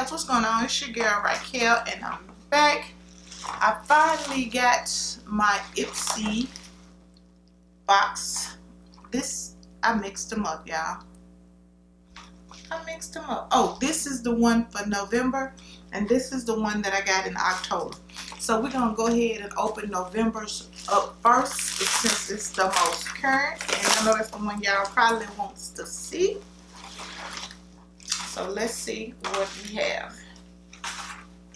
guys, what's going on? It's your girl Raquel and I'm back. I finally got my IPSY box. I mixed them up, y'all. Oh, this is the one for November and this is the one that I got in October. So we're gonna go ahead and open November's up first since it's the most current, and I know that's the one y'all probably wants to see. So let's see what we have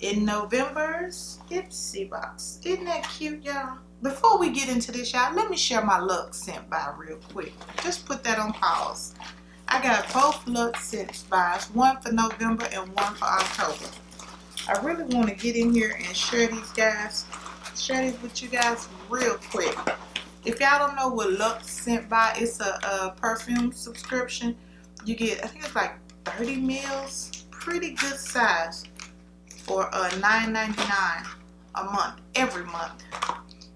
in November's IPSY box. Isn't that cute, y'all? Before we get into this, y'all, let me share my Lux scent by real quick. Just put that on pause. I got both Lux scent buys, one for November and one for October. I really want to get in here and share these with you guys real quick. If y'all don't know what Lux scent by, it's a perfume subscription. You get, I think it's like 30 mils, pretty good size, for $9.99 a month, every month.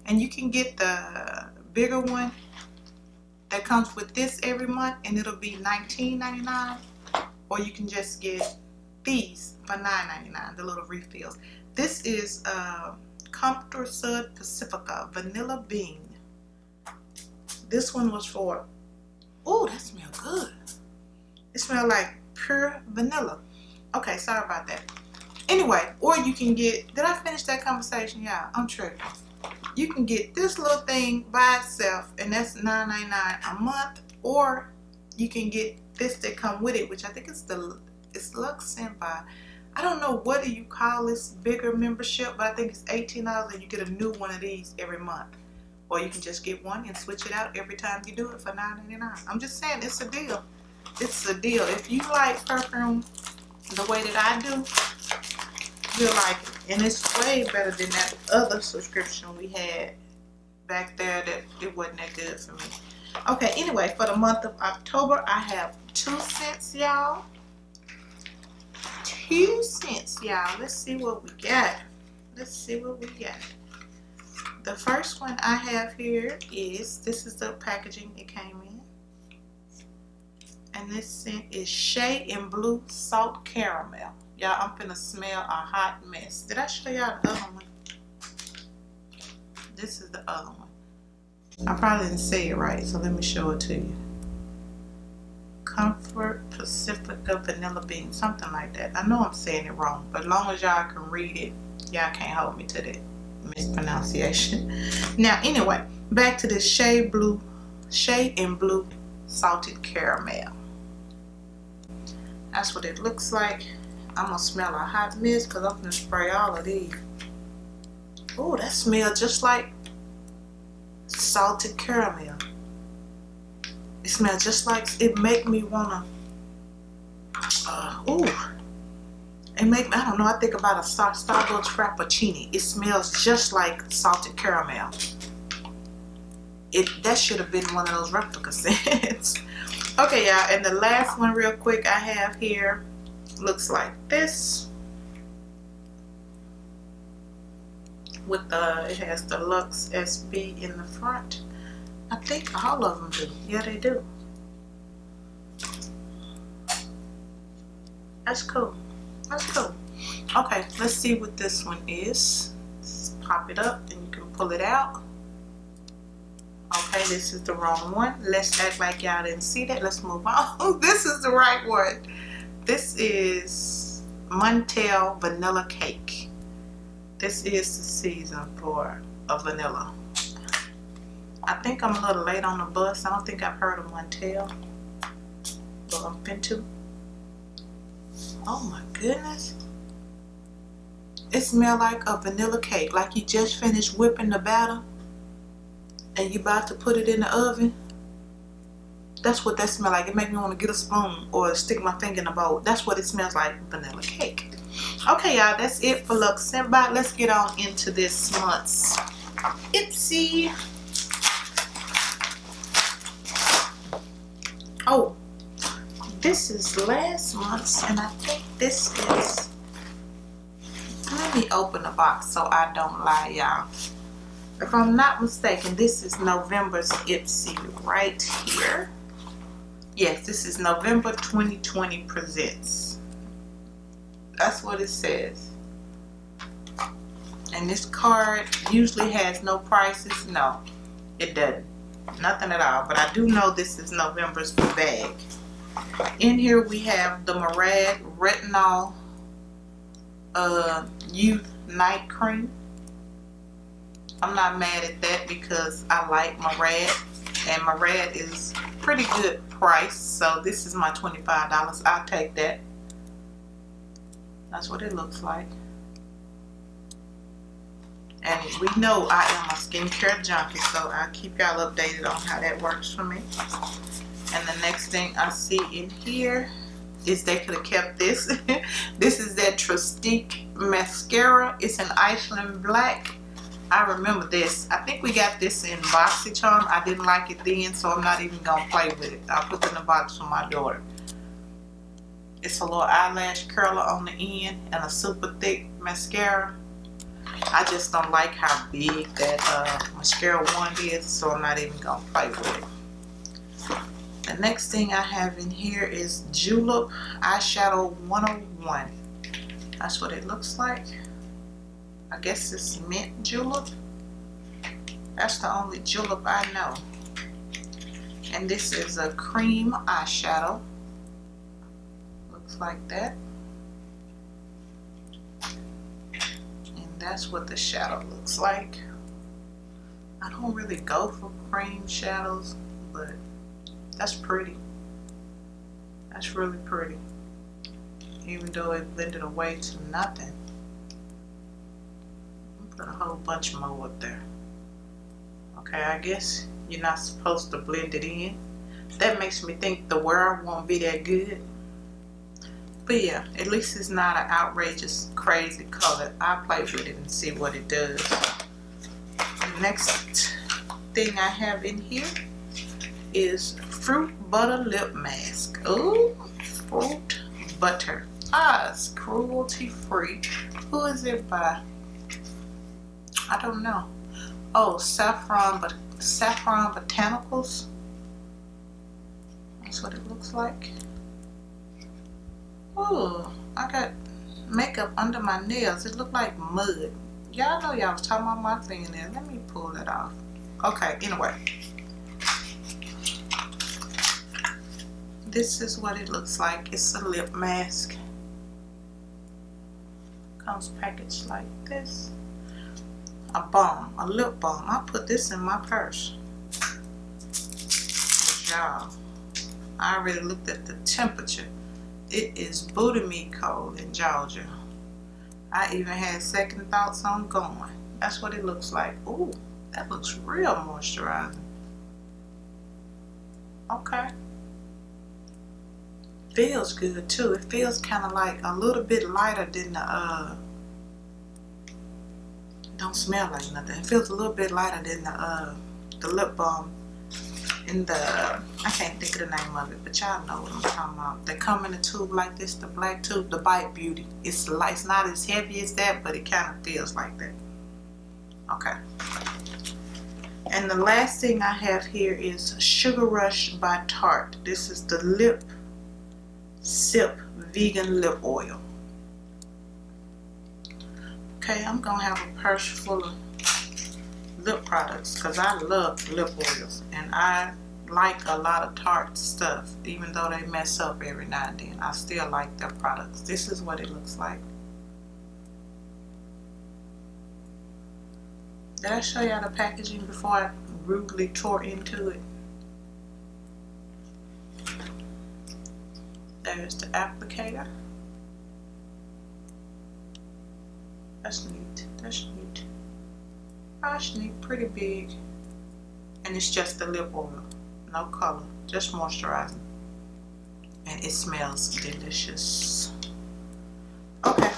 And you can get the bigger one that comes with this every month and it'll be $19.99, or you can just get these for $9.99, the little refills. This is Comfort Sud Pacifica Vanilla Bean. This one was for, oh, that smells good. It smells like pure vanilla. Okay, sorry about that. Anyway, or you can get, did I finish that conversation? Yeah, I'm tripping. You can get this little thing by itself and that's $9.99 a month, or you can get this that come with it, which I think it's Lux Scent by, I don't know what do you call this bigger membership, but I think it's $18 and you get a new one of these every month. Or you can just get one and switch it out every time you do it for $9.99. I'm just saying, it's a deal. It's a deal. If you like perfume the way that I do, you'll like it. And it's way better than that other subscription we had back there that it wasn't that good for me. Okay, anyway, for the month of October, I have 2 scents, y'all. 2 scents, y'all. Let's see what we got. Let's see what we got. The first one I have here is, this is the packaging it came in. And this scent is Shea and Blue Salt Caramel. Y'all, I'm finna smell a hot mess. Did I show y'all the other one? This is the other one. I probably didn't say it right, so let me show it to you. Comfort Pacifica Vanilla Bean, something like that. I know I'm saying it wrong, but as long as y'all can read it, y'all can't hold me to that mispronunciation. Now, anyway, back to this Shea and Blue Salted Caramel. That's what it looks like. I'm gonna smell a hot mist because I'm gonna spray all of these. Oh, that smells just like salted caramel. It smells just like, it make me wanna, it make me, I don't know, I think about a Starbucks Frappuccino. It smells just like salted caramel. That should have been one of those replica scents. Okay, y'all, and the last one real quick I have here looks like this. With it has the Lux SB in the front. I think all of them do. Yeah, they do. That's cool. That's cool. Okay, let's see what this one is. Let's pop it up and you can pull it out. Okay, this is the wrong one. Let's act like y'all didn't see that. Let's move on. This is the right one. This is Montel Vanilla Cake. This is the season for a vanilla. I think I'm a little late on the bus. I don't think I've heard of Montel, but I'm finna. Oh my goodness. It smells like a vanilla cake, like you just finished whipping the batter and you about to put it in the oven. That's what that smells like. It makes me want to get a spoon or stick my finger in a bowl. That's what it smells like, vanilla cake. Okay, y'all, that's it for Lux Scent By. Let's get on into this month's IPSY. Oh, this is last month's, and I think this is, let me open the box so I don't lie, y'all. If I'm not mistaken, this is November's IPSY right here. Yes, this is November 2020 Presents. That's what it says. And this card usually has no prices. No, it doesn't. Nothing at all. But I do know this is November's bag. In here we have the Murad Retinol Youth Night Cream. I'm not mad at that because I like Murad. And Murad is pretty good price. So this is my $25. I'll take that. That's what it looks like. And we know I am a skincare junkie, so I'll keep y'all updated on how that works for me. And the next thing I see in here is they could have kept this. This is that Trustique mascara. It's in Iceland Black. I remember this. I think we got this in BoxyCharm. I didn't like it then, so I'm not even going to play with it. I'll put it in the box for my daughter. It's a little eyelash curler on the end and a super thick mascara. I just don't like how big that mascara wand is, so I'm not even going to play with it. The next thing I have in here is Julep Eyeshadow 101. That's what it looks like. I guess it's mint julep. That's the only julep I know. And this is a cream eyeshadow. Looks like that. That's what the shadow looks like. I don't really go for cream shadows, but that's pretty. That's really pretty. Even though it blended away to nothing. I'll put a whole bunch more up there. Okay, I guess you're not supposed to blend it in. That makes me think the world won't be that good. But yeah, at least it's not an outrageous, crazy color. I'll play with it and see what it does. The next thing I have in here is Fruit Butter Lip Mask. Ooh, fruit butter. Ah, it's cruelty free. Who is it by? I don't know. Oh, Saffron Botanicals. That's what it looks like. Oh, I got makeup under my nails. It looked like mud. Y'all know y'all was talking about my fingernails. Let me pull that off. Okay, anyway. This is what it looks like. It's a lip mask. Comes packaged like this. A balm, a lip balm. I put this in my purse. Y'all, I already looked at the temperature. It is booty meat cold in Georgia. I even had second thoughts on going. That's what it looks like. Ooh, that looks real moisturizing. Okay. Feels good too. It feels kind of like a little bit lighter than the don't smell like nothing. It feels a little bit lighter than the lip balm in the, I can't think of the name of it, but y'all know what I'm talking about. They come in a tube like this, the black tube, the Bite Beauty. It's light, it's not as heavy as that, but it kind of feels like that. Okay. And the last thing I have here is Sugar Rush by Tarte. This is the Lip Sip Vegan Lip Oil. Okay, I'm gonna have a purse full of lip products because I love lip oils and I like a lot of Tarte stuff. Even though they mess up every now and then, I still like their products. This is what it looks like. Did I show y'all the packaging before I rudely tore into it? There's the applicator. That's neat. That's neat. That's neat. Pretty big. And it's just the lip oil. No color. Just moisturizing. And it smells delicious. Okay.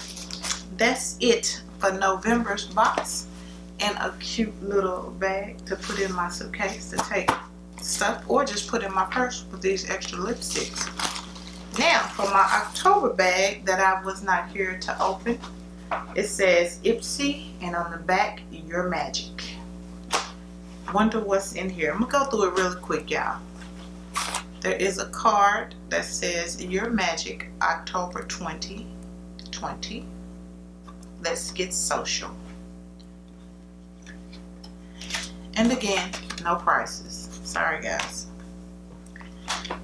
That's it for November's box. And a cute little bag to put in my suitcase to take stuff. Or just put in my purse with these extra lipsticks. Now, for my October bag that I was not here to open, it says IPSY, and on the back, Your Magic. Wonder what's in here. I'm going to go through it really quick, y'all. There is a card that says Your Magic, October 20, $20. Let's get social. And again, no prices. Sorry guys.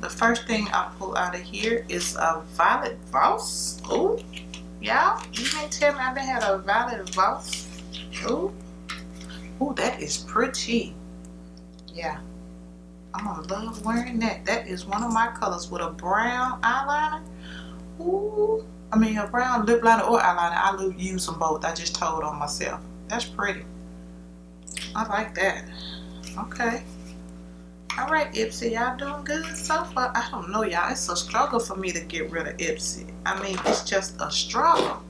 The first thing I pull out of here is a Violet Voss. Ooh, y'all, you may tell me I haven't had a Violet Voss. Ooh, ooh, that is pretty. Yeah, I'm gonna love wearing that. That is one of my colors with a brown eyeliner. Ooh, I mean a brown lip liner or eyeliner. I use them both. I just told on myself. That's pretty. I like that. Okay. All right, IPSY, y'all doing good so far? I don't know, y'all. It's a struggle for me to get rid of IPSY. I mean, it's just a struggle.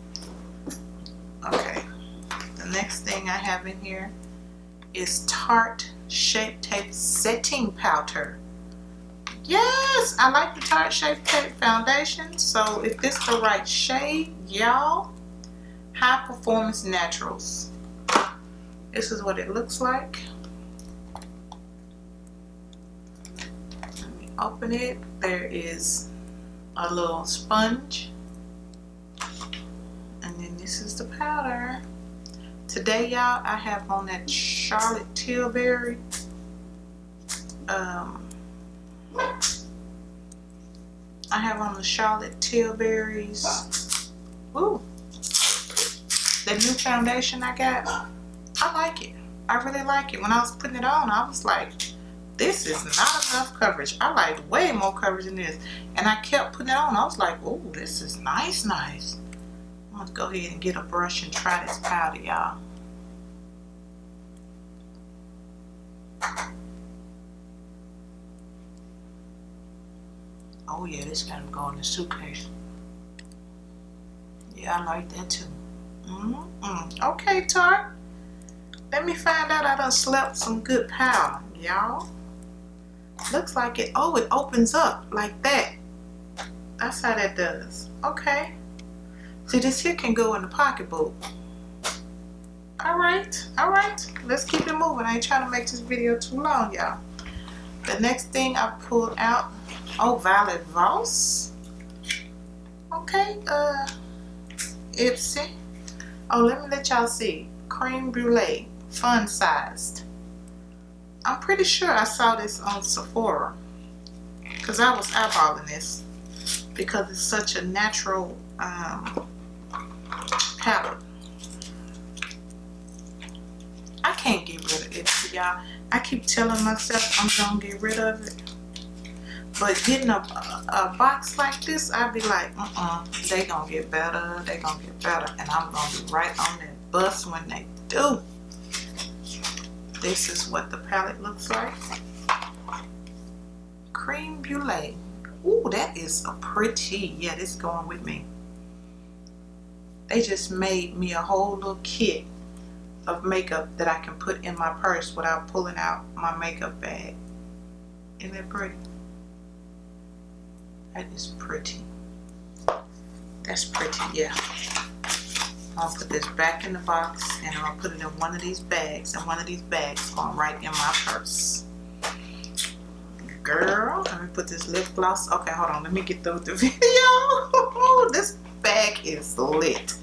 Okay. The next thing I have in here is Tarte Shape Tape Setting Powder. Yes, I like the Tarte Shape Tape foundation. So if this the right shade, y'all, High Performance Naturals. This is what it looks like. Let me open it. There is a little sponge. And then this is the powder. Today, y'all, I have on that Charlotte Tilbury. I have on the Charlotte Tilbury's. Ooh. The new foundation I got. I like it. I really like it. When I was putting it on, I was like, this is not enough coverage. I like way more coverage than this. And I kept putting it on. I was like, oh, this is nice, nice. I'm going to go ahead and get a brush and try this powder, y'all. Oh, yeah, this got to go in the suitcase. Yeah, I like that too. Okay, Tarte. Let me find out I done slept some good powder, y'all. Looks like it. Oh, it opens up like that. That's how that does. Okay. See, this here can go in the pocketbook. Alright, alright. Let's keep it moving. I ain't trying to make this video too long, y'all. The next thing I pulled out, oh, Violet Voss. Okay, IPSY. Oh, let me let y'all see. Creme Brulee, fun sized. I'm pretty sure I saw this on Sephora because I was eyeballing this because it's such a natural palette. I can't get rid of it, y'all. I keep telling myself I'm gonna get rid of it, but getting a box like this, I'd be like, they gonna get better, they gonna get better, and I'm gonna be right on that bus when they do. This is what the palette looks like. Creme Brulee. Ooh, that is a pretty. Yeah, this is going with me. They just made me a whole little kit of makeup that I can put in my purse without pulling out my makeup bag. Isn't that pretty? That is pretty. That's pretty, yeah. I'll put this back in the box and I'll put it in one of these bags, and one of these bags going right in my purse. Girl, let me put this lip gloss. Okay, hold on, let me get through the video. This bag is lit.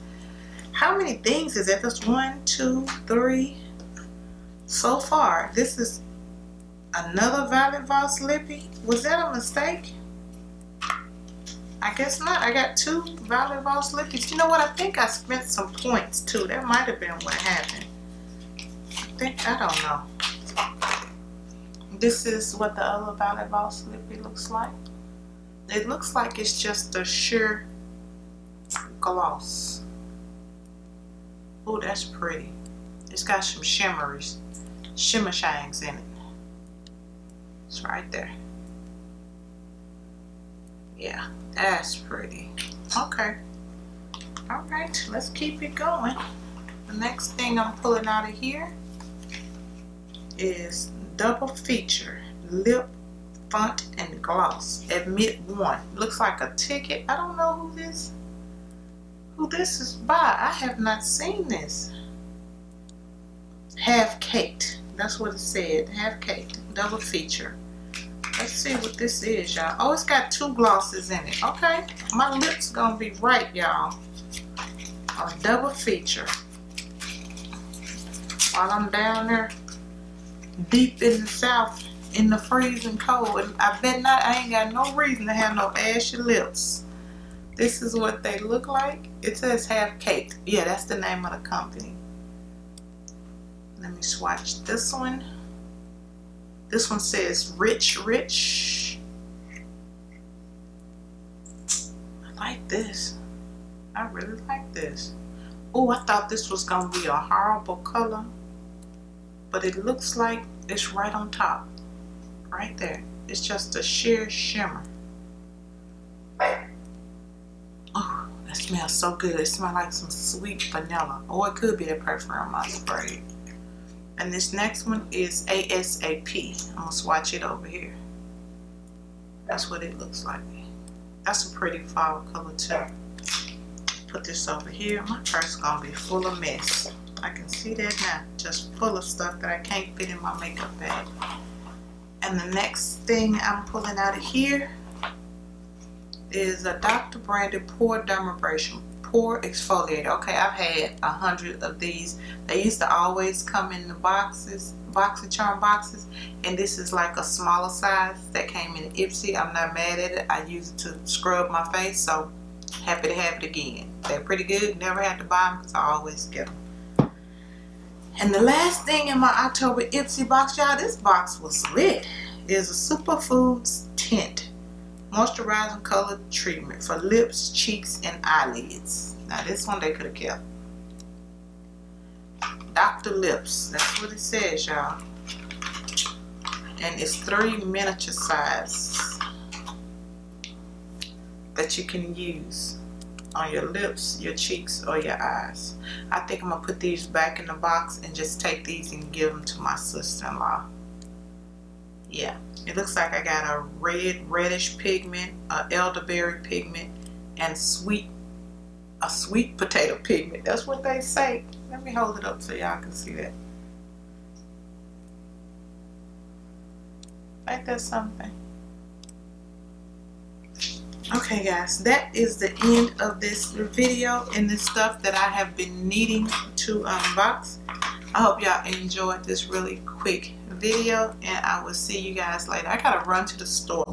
How many things is it? That's 1, 2, 3. So far, this is another Violet Voss lippy. Was that a mistake? I guess not. I got 2 Violet Voss lippies. You know what? I think I spent some points too. That might have been what happened. I don't know. This is what the other Violet Voss lippy looks like. It looks like it's just a sheer gloss. Oh, that's pretty. It's got some shimmer shines in it. It's right there. Yeah, that's pretty. Okay. All right, let's keep it going. The next thing I'm pulling out of here is double feature lip, font, and gloss. Admit one. Looks like a ticket. I don't know who this is by. I have not seen this. Half Caked. That's what it said. Half Caked. Double feature. Let's see what this is, y'all. Oh, it's got 2 glosses in it. Okay. My lips gonna be right, y'all. A double feature. While I'm down there deep in the south in the freezing cold, and I bet not, I ain't got no reason to have no ashy lips. This is what they look like. It says Half Cake. Yeah, that's the name of the company. Let me swatch this one. This one says Rich Rich. I like this. I really like this. Oh, I thought this was gonna be a horrible color, but it looks like it's right on top. Right there. It's just a sheer shimmer. Oh, that smells so good. It smells like some sweet vanilla. Or it could be the perfume I sprayed. And this next one is ASAP. I'm going to swatch it over here. That's what it looks like. That's a pretty fall color too. Put this over here. My purse is going to be full of mess. I can see that now. Just full of stuff that I can't fit in my makeup bag. And the next thing I'm pulling out of here is a Dr. Branded Pore Dermabrasion Pore Exfoliator. Okay, I've had 100 of these. They used to always come in the boxes, BoxyCharm boxes, and this is like a smaller size that came in IPSY. I'm not mad at it. I use it to scrub my face, so happy to have it again. They're pretty good. Never had to buy them because I always get them. And the last thing in my October IPSY box, y'all, this box was lit, is a Superfoods Tint Moisturizing Color Treatment for lips, cheeks, and eyelids. Now this one they could have kept. Dr. Lips, that's what it says, y'all. And it's 3 miniature sizes that you can use on your lips, your cheeks, or your eyes. I think I'm gonna put these back in the box and just take these and give them to my sister-in-law. Yeah, it looks like I got a reddish pigment, a elderberry pigment, and a sweet potato pigment. That's what they say. Let me hold it up so y'all can see that. Ain't that something? Okay guys, that is the end of this video and the stuff that I have been needing to unbox. I hope y'all enjoyed this really quick video, and I will see you guys later. I gotta run to the store.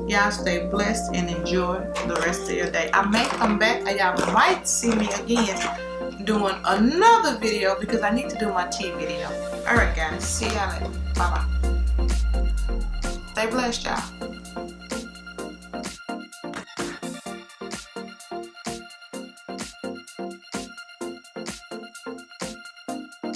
Y'all stay blessed and enjoy the rest of your day. I may come back and y'all might see me again doing another video because I need to do my tea video. Alright guys, see y'all later. Bye bye. Stay blessed, y'all.